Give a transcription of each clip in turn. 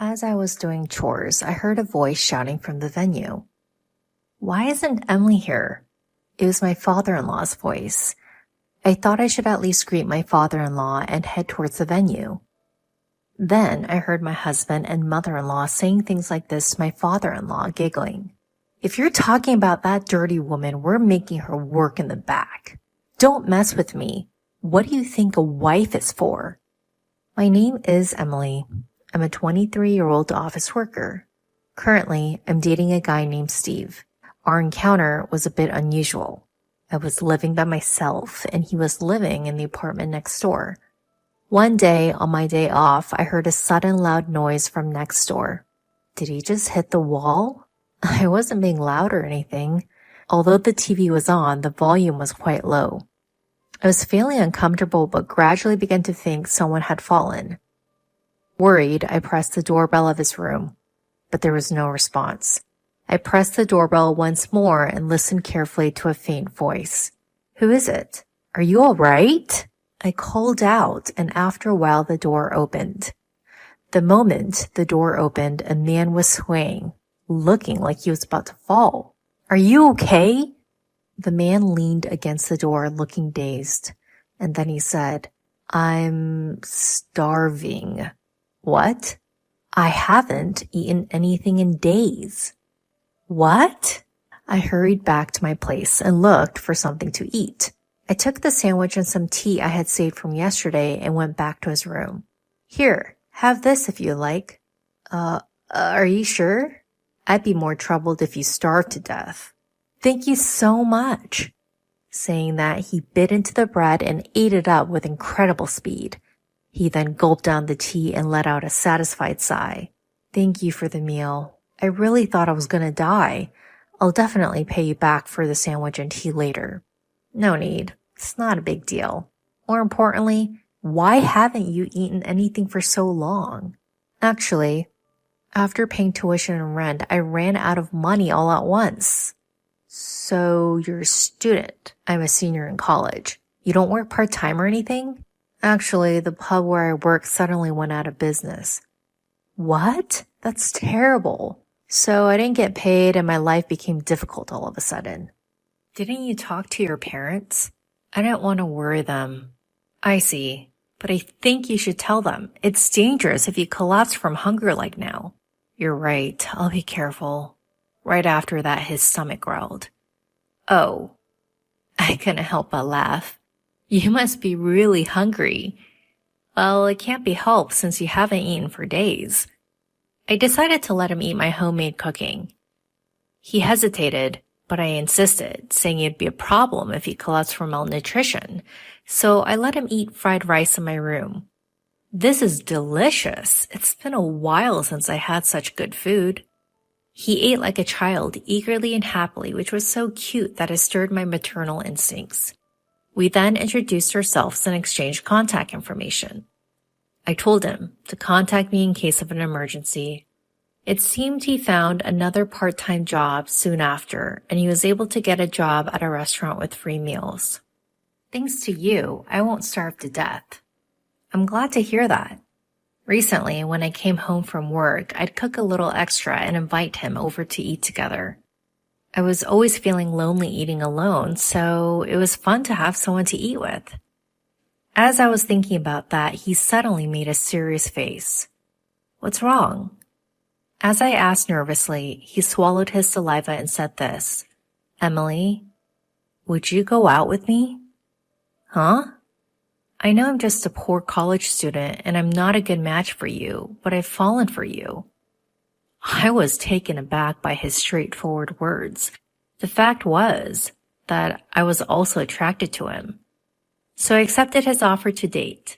As I was doing chores, I heard a voice shouting from the venue. Why isn't Emily here? It was my father-in-law's voice. I thought I should at least greet my father-in-law and head towards the venue. Then I heard my husband and mother-in-law saying things like this to my father-in-law, giggling. If you're talking about that dirty woman, we're making her work in the back. Don't mess with me. What do you think a wife is for? My name is Emily. I'm a 23-year-old office worker. Currently, I'm dating a guy named Steve. Our encounter was a bit unusual. I was living by myself, and he was living in the apartment next door. One day, on my day off, I heard a sudden loud noise from next door. Did he just hit the wall? I wasn't being loud or anything. Although the TV was on, the volume was quite low. I was feeling uncomfortable, but gradually began to think someone had fallen. Worried, I pressed the doorbell of his room, but there was no response. I pressed the doorbell once more and listened carefully to a faint voice. Who is it? Are you all right? I called out, and after a while the door opened. The moment the door opened, a man was swaying, looking like he was about to fall. Are you okay? The man leaned against the door, looking dazed, and then he said, I'm starving. What? I haven't eaten anything in days. What? I hurried back to my place and looked for something to eat. I took the sandwich and some tea I had saved from yesterday and went back to his room. Here, have this if you like. Are you sure? I'd be more troubled if you starved to death. Thank you so much. Saying that, he bit into the bread and ate it up with incredible speed. He then gulped down the tea and let out a satisfied sigh. Thank you for the meal. I really thought I was gonna die. I'll definitely pay you back for the sandwich and tea later. No need. It's not a big deal. More importantly, why haven't you eaten anything for so long? Actually, after paying tuition and rent, I ran out of money all at once. So you're a student. I'm a senior in college. You don't work part-time or anything? Actually, the pub where I work suddenly went out of business. What? That's terrible. So I didn't get paid and my life became difficult all of a sudden. Didn't you talk to your parents? I didn't want to worry them. I see, but I think you should tell them. It's dangerous if you collapse from hunger like now. You're right. I'll be careful. Right after that, his stomach growled. Oh, I couldn't help but laugh. You must be really hungry. Well, it can't be helped since you haven't eaten for days. I decided to let him eat my homemade cooking. He hesitated, but I insisted, saying it'd be a problem if he collapsed from malnutrition, so I let him eat fried rice in my room. This is delicious. It's been a while since I had such good food. He ate like a child, eagerly and happily, which was so cute that it stirred my maternal instincts. We then introduced ourselves and exchanged contact information. I told him to contact me in case of an emergency. It seemed he found another part-time job soon after, and he was able to get a job at a restaurant with free meals. Thanks to you, I won't starve to death. I'm glad to hear that. Recently, when I came home from work, I'd cook a little extra and invite him over to eat together. I was always feeling lonely eating alone, so it was fun to have someone to eat with. As I was thinking about that, he suddenly made a serious face. What's wrong? As I asked nervously, he swallowed his saliva and said this. Emily, would you go out with me? Huh? I know I'm just a poor college student and I'm not a good match for you, but I've fallen for you. I was taken aback by his straightforward words. The fact was that I was also attracted to him. So I accepted his offer to date.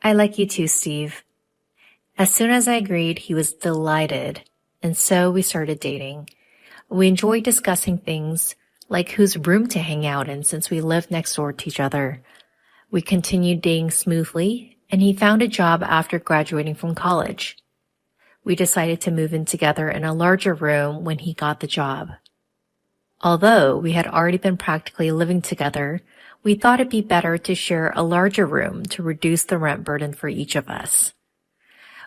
I like you too, Steve. As soon as I agreed, he was delighted, and so we started dating. We enjoyed discussing things like whose room to hang out in since we lived next door to each other. We continued dating smoothly, and he found a job after graduating from college. We decided to move in together in a larger room when he got the job. Although we had already been practically living together, we thought it'd be better to share a larger room to reduce the rent burden for each of us.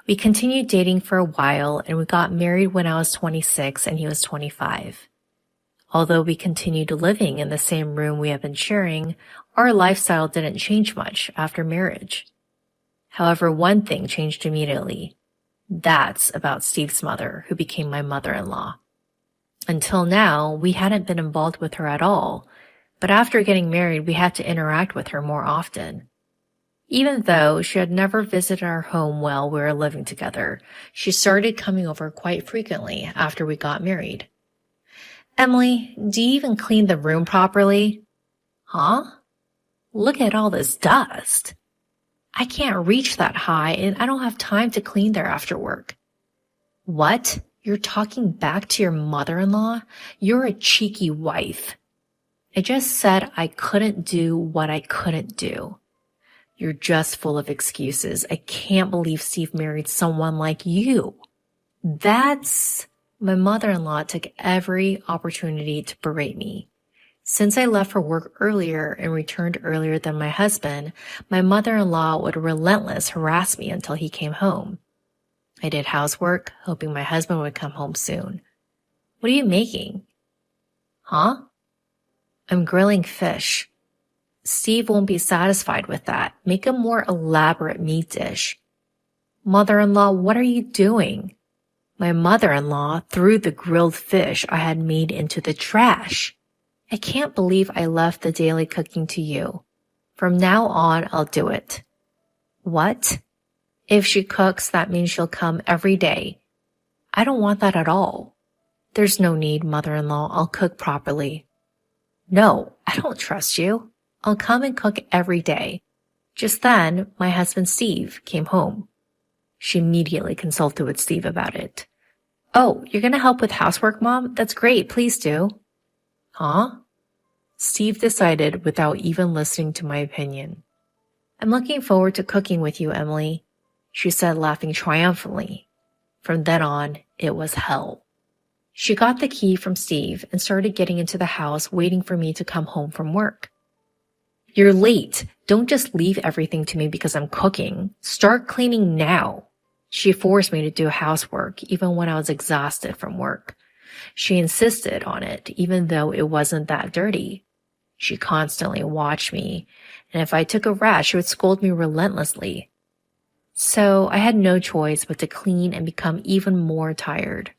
We continued dating for a while and we got married when I was 26 and he was 25. Although we continued living in the same room we have been sharing, our lifestyle didn't change much after marriage. However, one thing changed immediately. That's about Steve's mother, who became my mother-in-law. Until now, we hadn't been involved with her at all, but after getting married, we had to interact with her more often. Even though she had never visited our home while we were living together, she started coming over quite frequently after we got married. Emily, do you even clean the room properly? Huh? Look at all this dust. I can't reach that high and I don't have time to clean there after work. What? You're talking back to your mother-in-law? You're a cheeky wife. I just said I couldn't do what I couldn't do. You're just full of excuses. I can't believe Steve married someone like you. My mother-in-law took every opportunity to berate me. Since I left for work earlier and returned earlier than my husband, my mother-in-law would relentlessly harass me until he came home. I did housework, hoping my husband would come home soon. What are you making? Huh? I'm grilling fish. Steve won't be satisfied with that. Make a more elaborate meat dish. Mother-in-law, what are you doing? My mother-in-law threw the grilled fish I had made into the trash. I can't believe I left the daily cooking to you. From now on, I'll do it. What? If she cooks, that means she'll come every day. I don't want that at all. There's no need, mother-in-law. I'll cook properly. No, I don't trust you. I'll come and cook every day. Just then, my husband Steve came home. She immediately consulted with Steve about it. Oh, you're going to help with housework, Mom? That's great. Please do. Huh? Steve decided without even listening to my opinion. I'm looking forward to cooking with you, Emily, she said, laughing triumphantly. From then on, it was hell. She got the key from Steve and started getting into the house waiting for me to come home from work. You're late. Don't just leave everything to me because I'm cooking. Start cleaning now. She forced me to do housework even when I was exhausted from work. She insisted on it even though it wasn't that dirty. She constantly watched me, and if I took a rest, she would scold me relentlessly. So I had no choice but to clean and become even more tired.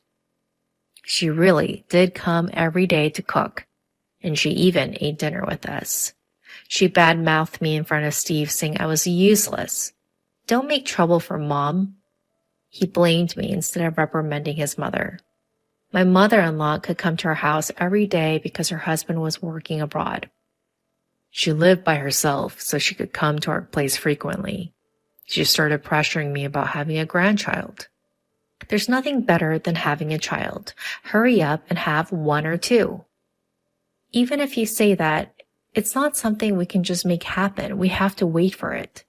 She really did come every day to cook, and she even ate dinner with us. She badmouthed me in front of Steve, saying I was useless. Don't make trouble for Mom. He blamed me instead of reprimanding his mother. My mother-in-law could come to our house every day because her husband was working abroad. She lived by herself, so she could come to our place frequently. She started pressuring me about having a grandchild. There's nothing better than having a child. Hurry up and have one or two. Even if you say that, it's not something we can just make happen. We have to wait for it.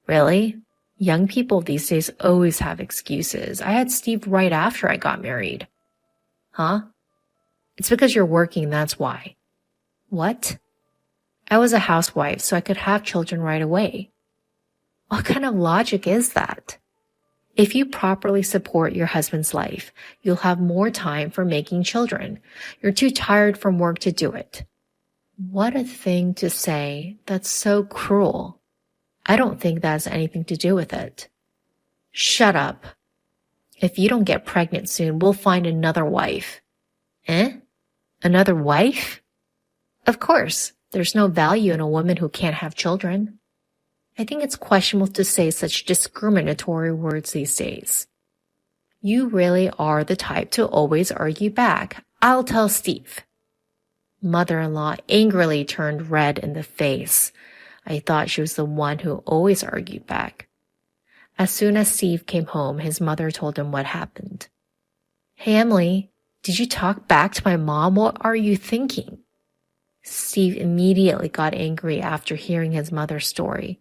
Really? Young people these days always have excuses. I had Steve right after I got married. Huh? It's because you're working, that's why. What? I was a housewife, so I could have children right away. What kind of logic is that? If you properly support your husband's life, you'll have more time for making children. You're too tired from work to do it. What a thing to say. That's so cruel. I don't think that has anything to do with it. Shut up. If you don't get pregnant soon, we'll find another wife. Eh? Another wife? Of course, there's no value in a woman who can't have children. I think it's questionable to say such discriminatory words these days. You really are the type to always argue back. I'll tell Steve. Mother-in-law angrily turned red in the face. I thought she was the one who always argued back. As soon as Steve came home, his mother told him what happened. Hey, Emily, did you talk back to my mom? What are you thinking? Steve immediately got angry after hearing his mother's story.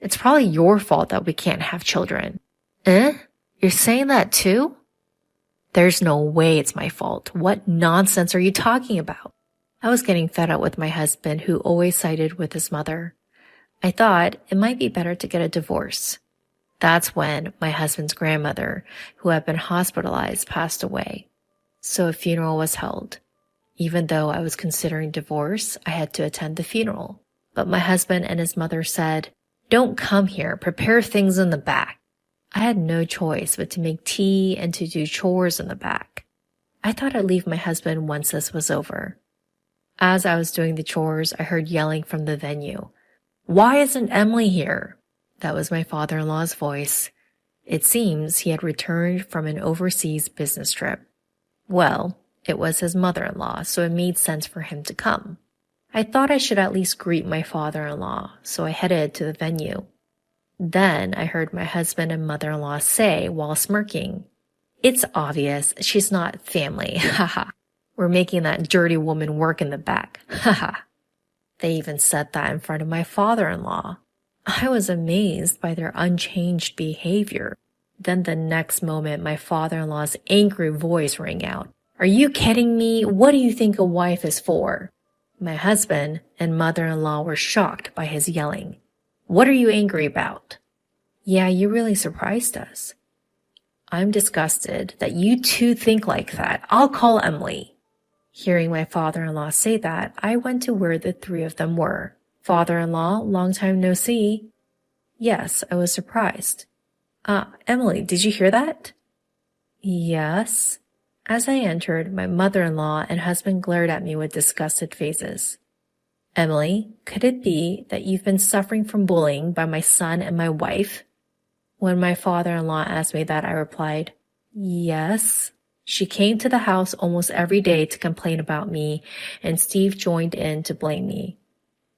It's probably your fault that we can't have children. Eh? You're saying that too? There's no way it's my fault. What nonsense are you talking about? I was getting fed up with my husband, who always sided with his mother. I thought it might be better to get a divorce. That's when my husband's grandmother, who had been hospitalized, passed away. So a funeral was held. Even though I was considering divorce, I had to attend the funeral. But my husband and his mother said, "Don't come here, prepare things in the back." I had no choice but to make tea and to do chores in the back. I thought I'd leave my husband once this was over. As I was doing the chores, I heard yelling from the venue. "Why isn't Emily here?" That was my father-in-law's voice. It seems he had returned from an overseas business trip. Well, it was his mother-in-law, so it made sense for him to come. I thought I should at least greet my father-in-law, so I headed to the venue. Then I heard my husband and mother-in-law say while smirking, "It's obvious she's not family, haha. We're making that dirty woman work in the back, haha." They even said that in front of my father-in-law. I was amazed by their unchanged behavior. Then the next moment, my father-in-law's angry voice rang out. "Are you kidding me? What do you think a wife is for?" My husband and mother-in-law were shocked by his yelling. "What are you angry about?" "Yeah, you really surprised us." "I'm disgusted that you two think like that. I'll call Emily." Hearing my father-in-law say that, I went to where the three of them were. "Father-in-law, long time no see." Yes, I was surprised. Emily, did you hear that?" "Yes." As I entered, my mother-in-law and husband glared at me with disgusted faces. "Emily, could it be that you've been suffering from bullying by my son and my wife?" When my father-in-law asked me that, I replied, "Yes." She came to the house almost every day to complain about me, and Steve joined in to blame me.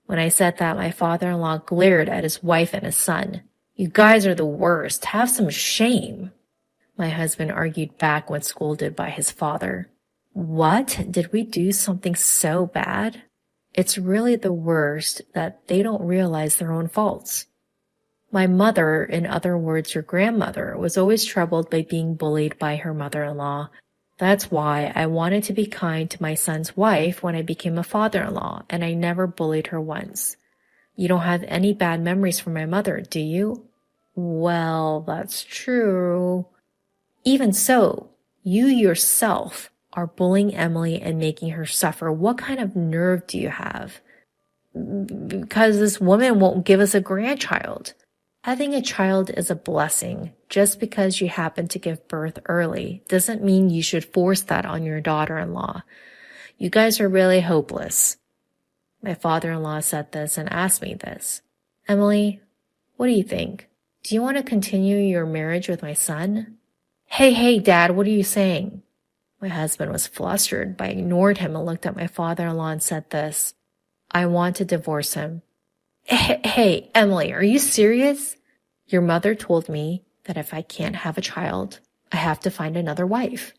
When I said that, my father-in-law glared at his wife and his son. "You guys are the worst. Have some shame." My husband argued back when scolded by his father. "What? Did we do something so bad?" It's really the worst that they don't realize their own faults. My mother, in other words your grandmother, was always troubled by being bullied by her mother-in-law. That's why I wanted to be kind to my son's wife when I became a father-in-law, and I never bullied her once. You don't have any bad memories from my mother, do you? Well, that's true. Even so, you yourself are bullying Emily and making her suffer. What kind of nerve do you have? Because this woman won't give us a grandchild. Having a child is a blessing. Just because you happen to give birth early doesn't mean you should force that on your daughter-in-law. You guys are really hopeless. My father-in-law said this and asked me this. "Emily, what do you think? Do you want to continue your marriage with my son?" Hey, Dad, what are you saying?" My husband was flustered, but I ignored him and looked at my father-in-law and said this. "I want to divorce him." Hey, Emily, are you serious? Your mother told me that if I can't have a child, I have to find another wife.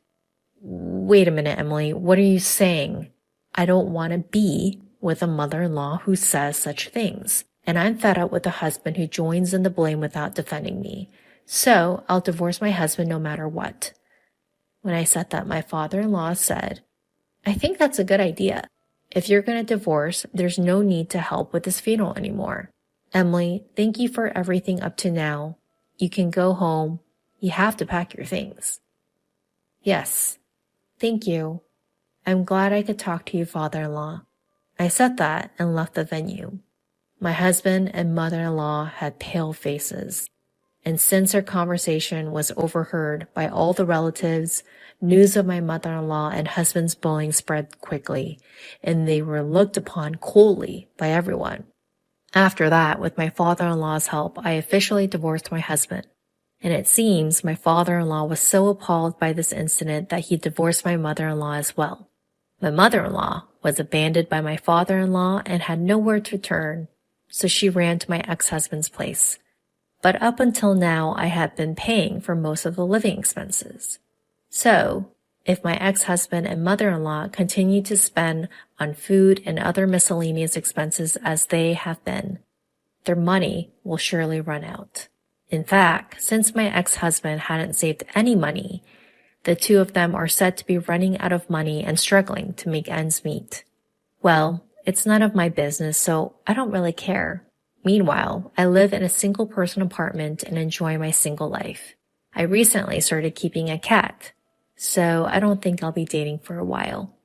Wait a minute, Emily, what are you saying? I don't want to be with a mother-in-law who says such things, and I'm fed up with a husband who joins in the blame without defending me. So I'll divorce my husband no matter what. When I said that, my father-in-law said, "I think that's a good idea. If you're going to divorce, there's no need to help with this funeral anymore. Emily, thank you for everything up to now. You can go home. You have to pack your things." "Yes, thank you. I'm glad I could talk to you, father-in-law." I said that and left the venue. My husband and mother-in-law had pale faces, and since our conversation was overheard by all the relatives, news of my mother-in-law and husband's bullying spread quickly, and they were looked upon coldly by everyone. After that, with my father-in-law's help, I officially divorced my husband. And it seems my father-in-law was so appalled by this incident that he divorced my mother-in-law as well. My mother-in-law was abandoned by my father-in-law and had nowhere to turn, so she ran to my ex-husband's place. But up until now, I had been paying for most of the living expenses. So, if my ex-husband and mother-in-law continue to spend on food and other miscellaneous expenses as they have been, their money will surely run out. In fact, since my ex-husband hadn't saved any money, the two of them are said to be running out of money and struggling to make ends meet. Well, it's none of my business, so I don't really care. Meanwhile, I live in a single-person apartment and enjoy my single life. I recently started keeping a cat, so I don't think I'll be dating for a while.